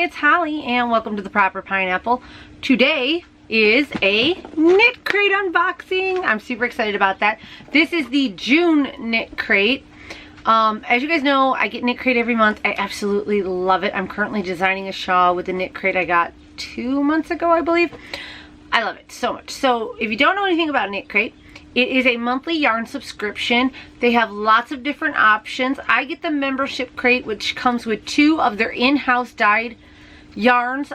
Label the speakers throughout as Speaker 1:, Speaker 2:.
Speaker 1: it's Holly and welcome to the Proper Pineapple. Today is a KnitCrate unboxing. I'm super excited about that. This is the June KnitCrate. As you guys know, I get KnitCrate every month. I absolutely love it. I'm currently designing a shawl with the KnitCrate I got 2 months ago, I believe. I love it so much. So if you don't know anything about KnitCrate, it is a monthly yarn subscription. They have lots of different options. I get the membership crate, which comes with 2 of their in-house dyed yarns.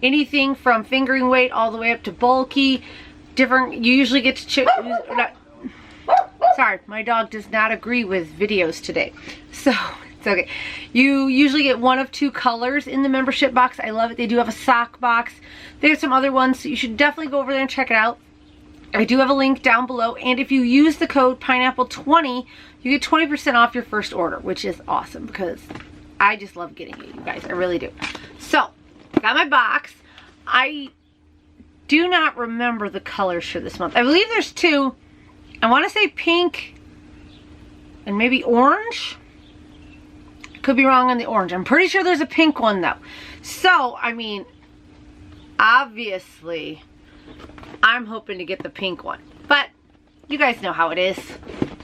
Speaker 1: Anything from fingering weight all the way up to bulky. Different, you usually get to choose. Sorry, my dog does not agree with videos today. So, it's okay. You usually get 1 of 2 colors in the membership box. I love it. They do have a sock box. They have some other ones, so you should definitely go over there and check it out. I do have a link down below, and if you use the code pineapple20, you get 20% off your first order, which is awesome because I just love getting it, you guys. I really do. So, I got my box. I do not remember the colors for this month. I believe there's 2. I want to say pink and maybe orange. Could be wrong on the orange. I'm pretty sure there's a pink one though. So, I mean, obviously, I'm hoping to get the pink one. But you guys know how it is.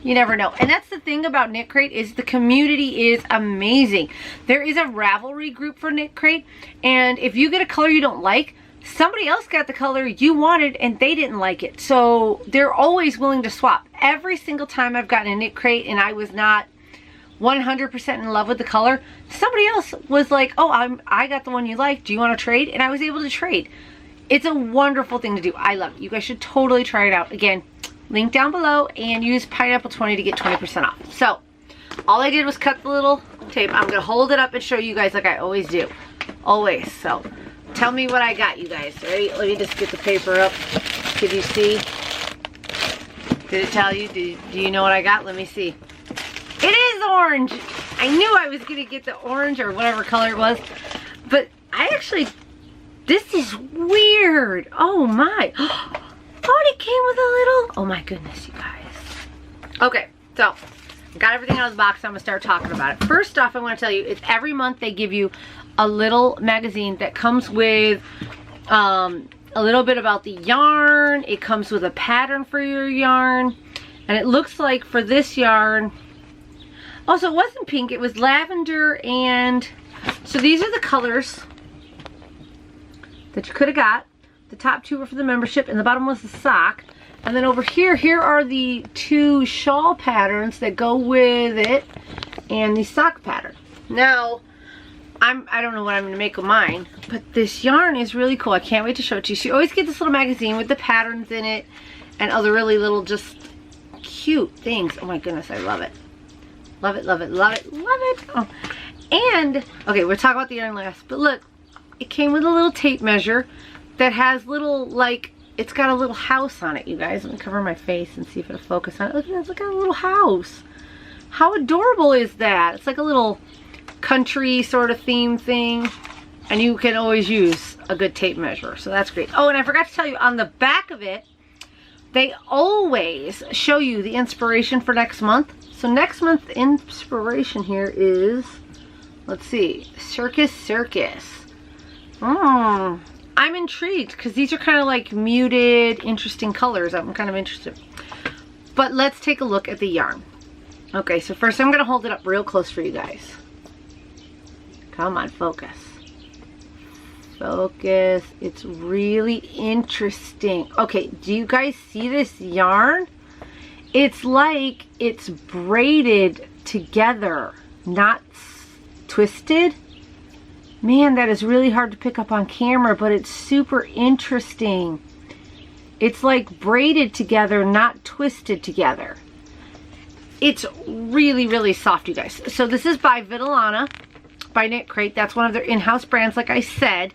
Speaker 1: You never know. And that's the thing about KnitCrate is the community is amazing. There is a Ravelry group for KnitCrate. And if you get a color you don't like, somebody else got the color you wanted and they didn't like it. So they're always willing to swap. Every single time I've gotten a KnitCrate and I was not 100% in love with the color, somebody else was like, oh, I got the one you like. Do you want to trade? And I was able to trade. It's a wonderful thing to do. I love it. You guys should totally try it out. Again, link down below and use pineapple20 to get 20% off. So, all I did was cut the little tape. I'm going to hold it up and show you guys like I always do. Always. So, tell me what I got, you guys. Ready? Let me just get the paper up. Can you see? Did it tell you? Do you know what I got? Let me see. It is orange. I knew I was going to get the orange or whatever color it was. But I actually... This is weird. Oh my. Oh, it came with a little... Oh my goodness, you guys. Okay, so I got everything out of the box. I'm going to start talking about it. First off, I want to tell you, it's every month they give you a little magazine that comes with a little bit about the yarn. It comes with a pattern for your yarn. And it looks like for this yarn... Also, it wasn't pink. It was lavender and... So these are the colors that you could have got. The top 2 were for the membership and the bottom was the sock. And then over here are the 2 shawl patterns that go with it and the sock pattern. Now, I don't know what I'm going to make of mine, but this yarn is really cool. I can't wait to show it to you. So you always get this little magazine with the patterns in it and other really little just cute things. Oh my goodness, I love it. Love it, love it, love it, love it. Oh. And, okay, we'll talk about the yarn last, but look, it came with a little tape measure that has little, like, it's got a little house on it, you guys. Let me cover my face and see if it'll focus on it. Look at that, it's got a little house. How adorable is that? It's like a little country sort of theme thing. And you can always use a good tape measure, so that's great. Oh, and I forgot to tell you, on the back of it, they always show you the inspiration for next month. So next month inspiration here is, let's see, Circus. I'm intrigued because these are kind of like muted, interesting colors. I'm kind of interested. But let's take a look at the yarn. Okay, so first I'm going to hold it up real close for you guys. Come on, focus. Focus. It's really interesting. Okay, do you guys see this yarn? It's like it's braided together, not twisted. Man, that is really hard to pick up on camera, but it's super interesting. It's like braided together, not twisted together. It's really, really soft, you guys. So this is by Vitellana, by KnitCrate. That's one of their in-house brands, like I said.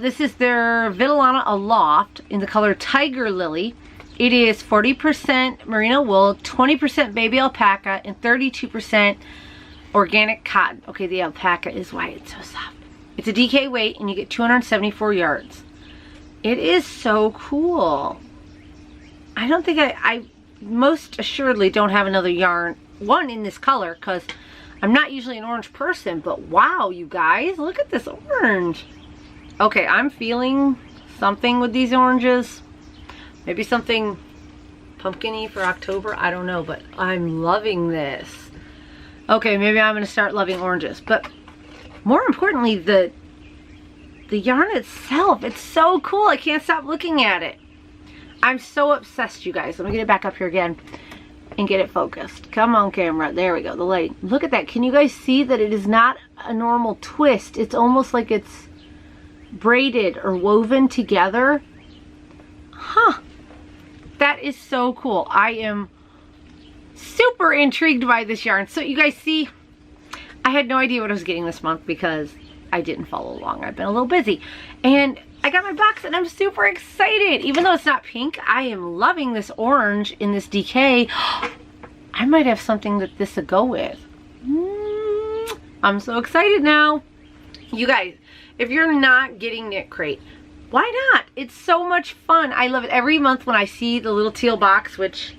Speaker 1: This is their Vitellana Aloft in the color Tiger Lily. It is 40% merino wool, 20% baby alpaca, and 32% organic cotton. Okay, the alpaca is why it's so soft. It's a DK weight and you get 274 yards. It is so cool. I don't think I most assuredly don't have another yarn, one in this color, because I'm not usually an orange person, but wow, you guys, look at this orange. Okay, I'm feeling something with these oranges. Maybe something pumpkin-y for October. I don't know, but I'm loving this. Okay, maybe I'm gonna start loving oranges. But more importantly, the yarn itself, it's so cool. I can't stop looking at it. I'm so obsessed, you guys. Let me get it back up here again and get it focused. Come on, camera. There we go, the light. Look at that. Can you guys see that it is not a normal twist? It's almost like it's braided or woven together. Huh. That is so cool. I am super intrigued by this yarn. So you guys see, I had no idea what I was getting this month because I didn't follow along. I've been a little busy. And I got my box and I'm super excited. Even though it's not pink, I am loving this orange in this DK. I might have something that this would go with. I'm so excited now. You guys, if you're not getting KnitCrate, why not? It's so much fun. I love it. Every month when I see the little teal box, which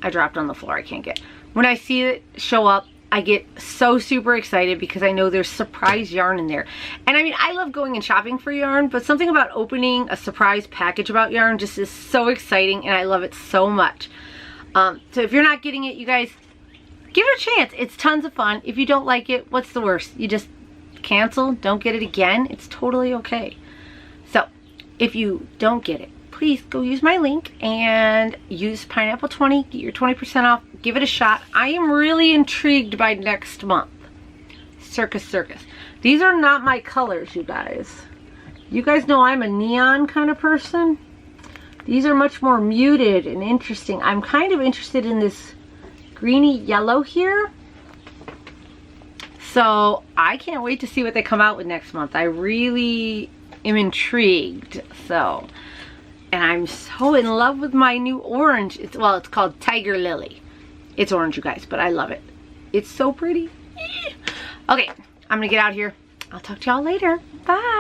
Speaker 1: I dropped on the floor, I can't get. When I see it show up, I get so super excited because I know there's surprise yarn in there. And I mean, I love going and shopping for yarn, but something about opening a surprise package about yarn just is so exciting, and I love it so much. So if you're not getting it, you guys, give it a chance. It's tons of fun. If you don't like it, what's the worst? You just cancel, don't get it again. It's totally okay. So if you don't get it, please go use my link and use Pineapple 20, get your 20% off, give it a shot. I am really intrigued by next month. Circus Circus. These are not my colors, you guys. You guys know I'm a neon kind of person. These are much more muted and interesting. I'm kind of interested in this greeny yellow here. So I can't wait to see what they come out with next month. I really am intrigued. So, and I'm so in love with my new orange. It's called Tiger Lily. It's orange, you guys, but I love it. It's so pretty. Okay, I'm gonna get out of here. I'll talk to y'all later. Bye.